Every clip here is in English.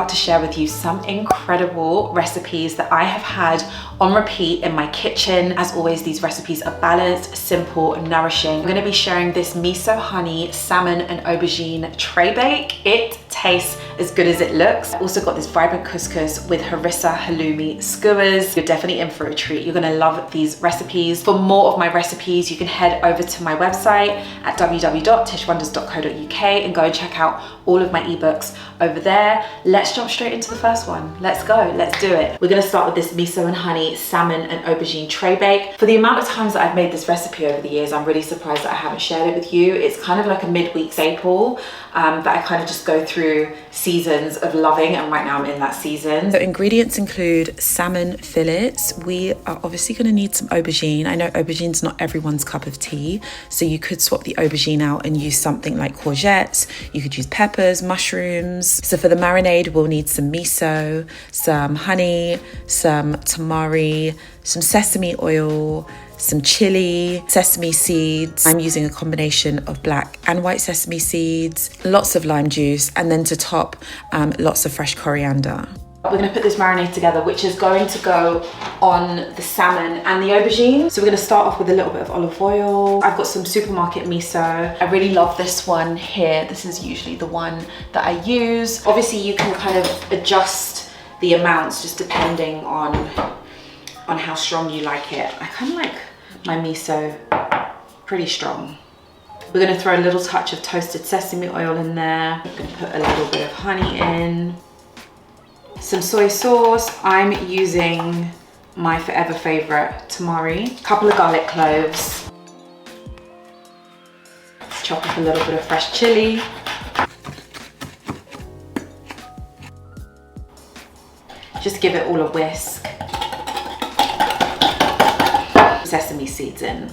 about to share with you some incredible recipes that I have had on repeat in my kitchen. As always, these recipes are balanced, simple, and nourishing. I'm going to be sharing this miso honey, salmon, and aubergine tray bake. It tastes as good as it looks. I also got this vibrant couscous with harissa, halloumi, skewers. You're definitely in for a treat. You're going to love these recipes. For more of my recipes, you can head over to my website at www.tishwonders.co.uk and go and check out all of my ebooks over there. Let's jump straight into the first one. Let's go, let's do it. We're gonna start with this miso and honey, salmon and aubergine tray bake. For the amount of times that I've made this recipe over the years, I'm really surprised that I haven't shared it with you. It's kind of like a midweek staple that I kind of just go through seasons of loving, and right now I'm in that season. So ingredients include salmon fillets. We are obviously gonna need some aubergine. I know aubergine's not everyone's cup of tea, so you could swap the aubergine out and use something like courgettes. You could use peppers, mushrooms. So for the marinade, we'll need some miso, some honey, some tamari, some sesame oil, some chilli, sesame seeds. I'm using a combination of black and white sesame seeds, lots of lime juice, and then to top, lots of fresh coriander. We're going to put this marinade together, which is going to go on the salmon and the aubergine. So we're going to start off with a little bit of olive oil. I've got some supermarket miso. I really love this one here. This is usually the one that I use. Obviously you can kind of adjust the amounts just depending on how strong you like it. I kind of like my miso pretty strong. We're going to throw a little touch of toasted sesame oil in there. I'm going to put a little bit of honey in. Some soy sauce. I'm using my forever favorite tamari. A couple of garlic cloves. Chop up a little bit of fresh chili. Just give it all a whisk. Sesame seeds in.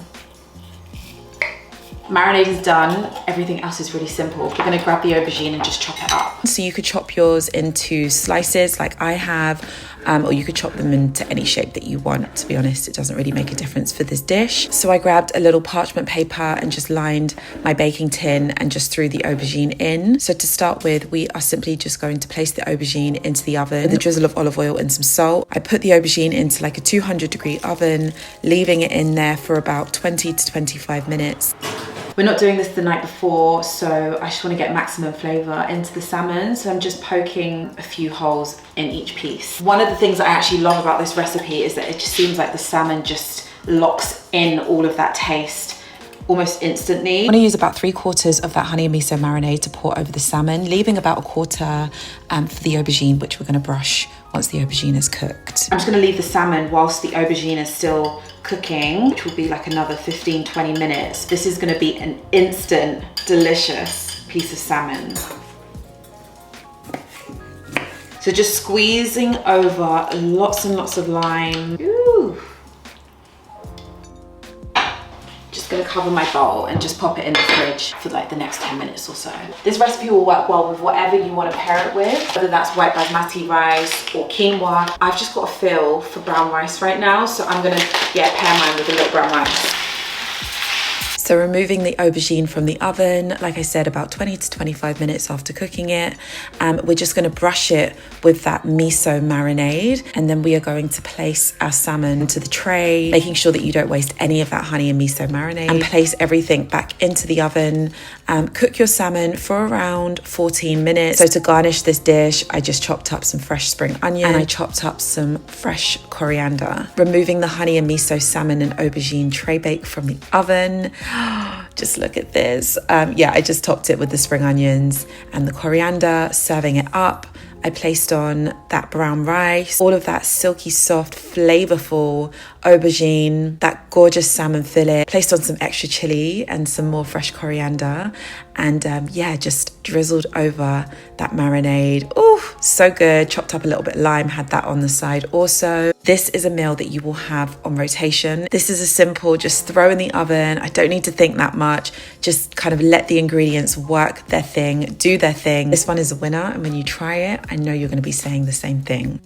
Marinade is done. Everything else is really simple. We're gonna grab the aubergine and just chop it up. So you could chop yours into slices like I have, or you could chop them into any shape that you want. To be honest, it doesn't really make a difference for this dish. So I grabbed a little parchment paper and just lined my baking tin and just threw the aubergine in. So to start with, we are simply just going to place the aubergine into the oven with a drizzle of olive oil and some salt. I put the aubergine into like a 200-degree oven, leaving it in there for about 20 to 25 minutes. We're not doing this the night before, so I just want to get maximum flavour into the salmon. So I'm just poking a few holes in each piece. One of the things I actually love about this recipe is that it just seems like the salmon just locks in all of that taste almost instantly. I'm going to use about 3/4 of that honey and miso marinade to pour over the salmon, leaving about 1/4 for the aubergine, which we're going to brush once the aubergine is cooked. I'm just going to leave the salmon whilst the aubergine is still cooking, which will be like another 15-20 minutes. This is going to be an instant, delicious piece of salmon. So just squeezing over lots and lots of lime. Ooh. Just gonna cover my bowl and just pop it in the fridge for like the next 10 minutes or so. This recipe will work well with whatever you want to pair it with, whether that's white basmati rice or quinoa. I've just got a feel for brown rice right now, so I'm gonna pair mine with a little brown rice. So removing the aubergine from the oven, like I said, about 20 to 25 minutes after cooking it. We're just going to brush it with that miso marinade, and then we are going to place our salmon into the tray, making sure that you don't waste any of that honey and miso marinade, and place everything back into the oven. Cook your salmon for around 14 minutes. So to garnish this dish, I just chopped up some fresh spring onion and I chopped up some fresh coriander. Removing the honey and miso salmon and aubergine tray bake from the oven. Just look at this. I just topped it with the spring onions and the coriander, serving it up. I placed on that brown rice, all of that silky soft, flavorful aubergine, that gorgeous salmon fillet, placed on some extra chili and some more fresh coriander, and just drizzled over that marinade. Oh, so good. Chopped up a little bit of lime, had that on the side also. This is a meal that you will have on rotation. This is a simple, just throw in the oven. I don't need to think that much. Just kind of let the ingredients work their thing, do their thing. This one is a winner, and when you try it, I know you're going to be saying the same thing.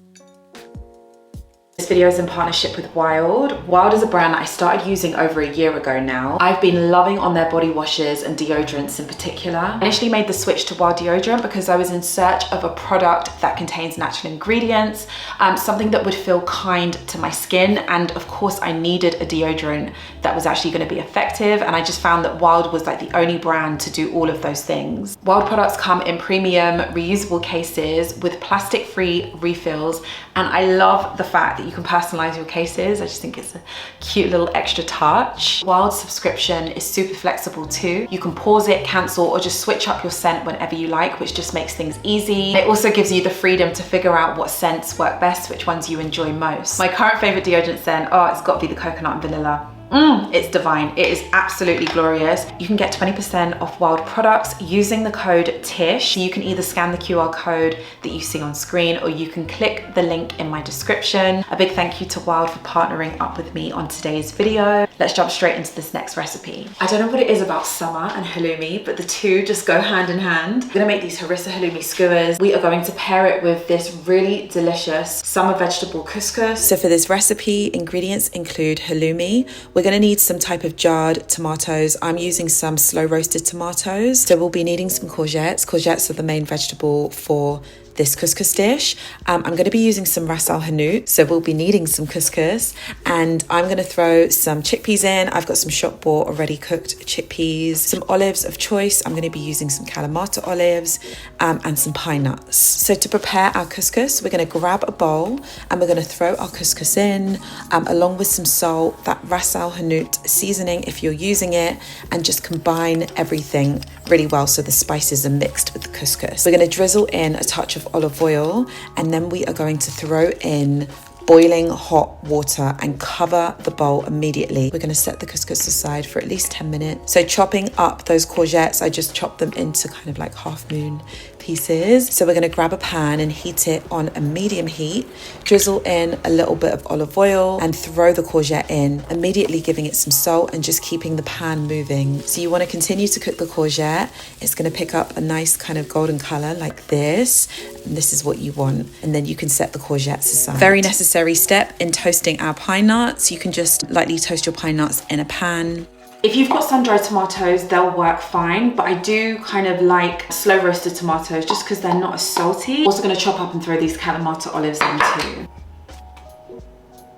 This video is in partnership with Wild. Wild is a brand that I started using over a year ago now. I've been loving on their body washes and deodorants in particular. I initially made the switch to Wild deodorant because I was in search of a product that contains natural ingredients, something that would feel kind to my skin, and of course I needed a deodorant that was actually going to be effective, and I just found that Wild was like the only brand to do all of those things. Wild products come in premium reusable cases with plastic-free refills, and I love the fact that you can personalize your cases. I just think it's a cute little extra touch. Wild's subscription is super flexible too. You can pause it, cancel, or just switch up your scent whenever you like, which just makes things easy. It also gives you the freedom to figure out what scents work best, which ones you enjoy most. My current favorite deodorant scent, it's got to be the coconut and vanilla. It's divine. It is absolutely glorious. You can get 20% off Wild products using the code TISH. You can either scan the QR code that you see on screen, or you can click the link in my description. A big thank you to Wild for partnering up with me on today's video. Let's jump straight into this next recipe. I don't know what it is about summer and halloumi, but the two just go hand in hand. I'm gonna make these harissa halloumi skewers. We are going to pair it with this really delicious summer vegetable couscous. So for this recipe, ingredients include halloumi. We're going to need some type of jarred tomatoes. I'm using some slow roasted tomatoes. So we'll be needing some courgettes. Courgettes are the main vegetable for this couscous dish. I'm going to be using some ras al hanout, so we'll be needing some couscous, and I'm going to throw some chickpeas in. I've got some shop bought already cooked chickpeas, some olives of choice. I'm going to be using some Kalamata olives and some pine nuts. So to prepare our couscous, we're going to grab a bowl and we're going to throw our couscous in along with some salt, that ras al hanout seasoning if you're using it, and just combine everything really well so the spices are mixed with the couscous. We're going to drizzle in a touch of olive oil, and then we are going to throw in boiling hot water and cover the bowl immediately. We're going to set the couscous aside for at least 10 minutes. So chopping up those courgettes, I just chopped them into kind of like half moon pieces. So we're going to grab a pan and heat it on a medium heat, drizzle in a little bit of olive oil and throw the courgette in, immediately giving it some salt and just keeping the pan moving. So you want to continue to cook the courgette. It's going to pick up a nice kind of golden color like this, and this is what you want, and then you can set the courgettes aside. Very necessary step in toasting our pine nuts. You can just lightly toast your pine nuts in a pan. If you've got sun-dried tomatoes, they'll work fine, but I do kind of like slow roasted tomatoes just because they're not as salty. Also going to chop up and throw these Kalamata olives in too.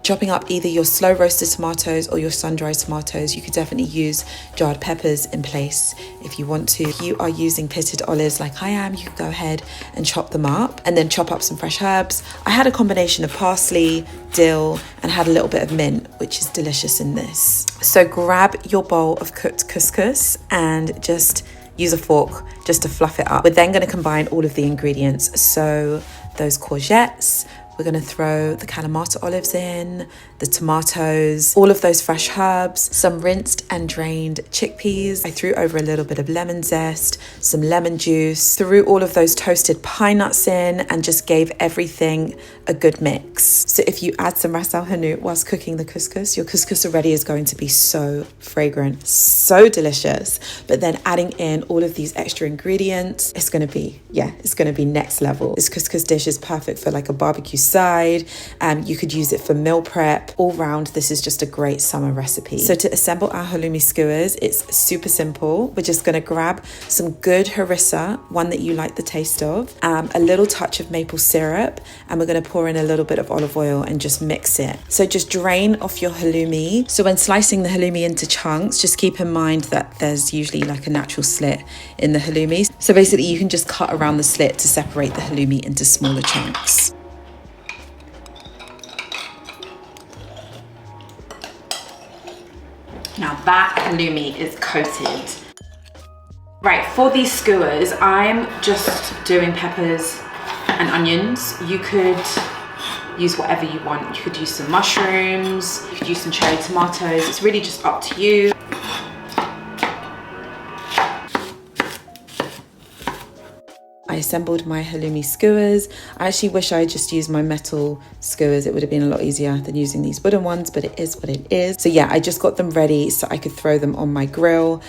Chopping up either your slow roasted tomatoes or your sun-dried tomatoes. You could definitely use jarred peppers in place if you want to. If you are using pitted olives like I am, you can go ahead and chop them up, and then chop up some fresh herbs. I had a combination of parsley, dill, and had a little bit of mint, which is delicious in this. So grab your bowl of cooked couscous and just use a fork just to fluff it up. We're then going to combine all of the ingredients. So those courgettes, we're going to throw the Kalamata olives in, the tomatoes, all of those fresh herbs, some rinsed and drained chickpeas. I threw over a little bit of lemon zest, some lemon juice, threw all of those toasted pine nuts in, and just gave everything a good mix. So if you add some ras al hanout whilst cooking the couscous, your couscous already is going to be so fragrant, so delicious. But then adding in all of these extra ingredients, it's going to be next level. This couscous dish is perfect for like a barbecue side. You could use it for meal prep. All round, this is just a great summer recipe. So to assemble our halloumi skewers, it's super simple. We're just going to grab some good harissa, one that you like the taste of, a little touch of maple syrup, and we're going to pour in a little bit of olive oil and just mix it. So just drain off your halloumi. So when slicing the halloumi into chunks, just keep in mind that there's usually like a natural slit in the halloumi. So basically you can just cut around the slit to separate the halloumi into smaller chunks. Now that halloumi is coated. Right, for these skewers, I'm just doing peppers and onions. You could use whatever you want. You could use some mushrooms, you could use some cherry tomatoes. It's really just up to you. I assembled my halloumi skewers. I actually wish I just used my metal skewers. It would have been a lot easier than using these wooden ones, but it is what it is. So yeah, I just got them ready so I could throw them on my grill.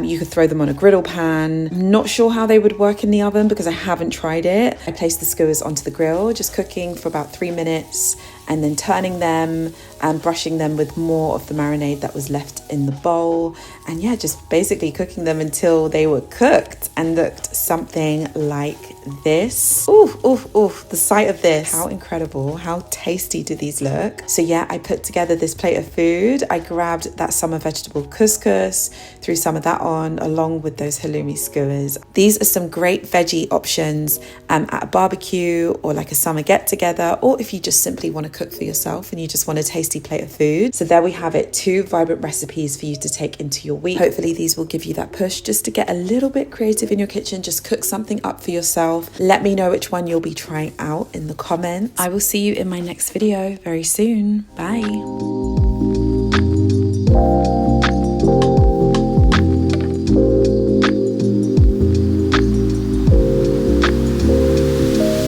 You could throw them on a griddle pan. I'm not sure how they would work in the oven because I haven't tried it. I placed the skewers onto the grill, just cooking for about 3 minutes. and then turning them and brushing them with more of the marinade that was left in the bowl. And yeah, just basically cooking them until they were cooked and looked something like this. Oof, oof, oof, the sight of this. How incredible, how tasty do these look? So yeah, I put together this plate of food. I grabbed that summer vegetable couscous, threw some of that on along with those halloumi skewers. These are some great veggie options at a barbecue or like a summer get together, or if you just simply want to cook for yourself and you just want a tasty plate of food. So there we have it, 2 vibrant recipes for you to take into your week. Hopefully these will give you that push just to get a little bit creative in your kitchen, just cook something up for yourself. Let me know which one you'll be trying out in the comments. I will see you in my next video very soon. Bye.